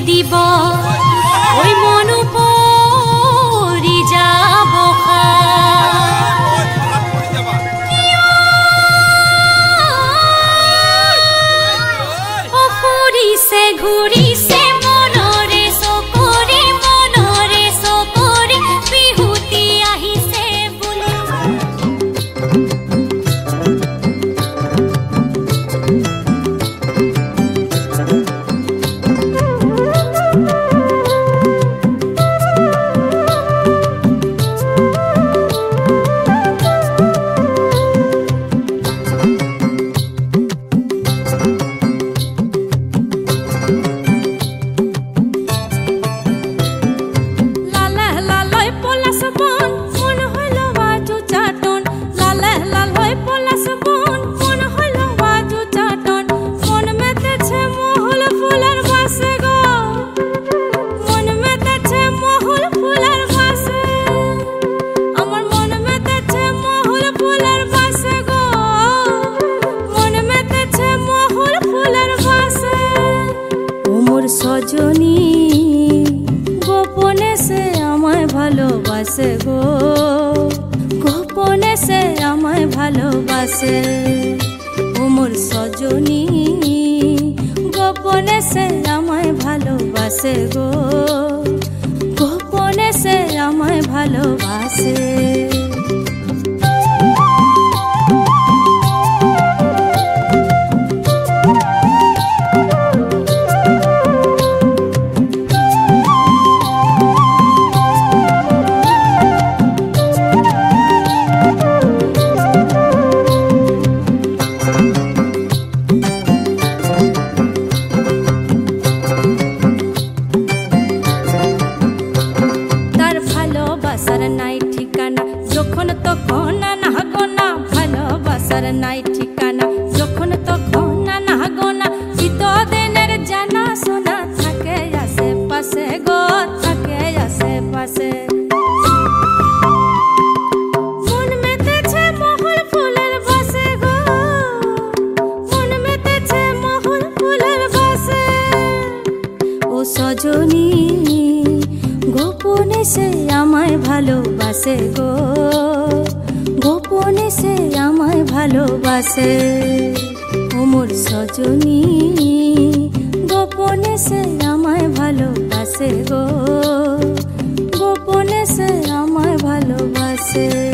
দিব ওই মন পৰি যাব ঘুৰিছে ঘুৰিছে মনৰে চকৰি বিহুতি আহিছে বুলি সজনী গোপনে সে আমায় ভালোবাসে গো গোপনে সে আমায় ভালোবাসে ও মোর সজনী গোপনে সে আমায় ভালোবাসে গো গোপনে সে আমায় ভালোবাসে নাই ঠিকানা যখন তখন না গোনা ভালোবাসার নাই ঠিকানা যখন তখন না গোনা চিতদিনের জানা শোনা থাকে আশেপাশে গো থাকে আশেপাশে মন মেতেছে মহল ফুলের বাসে গো মন মেতেছে মহল ফুলের বাসে ও সজনী গোপনে সে আমায় ভালোবাসে গো গোপনে সে আমায় ভালোবাসে ও মোর সজনী গোপনে সে আমায় ভালোবাসে গো গোপনে সে আমায় ভালোবাসে।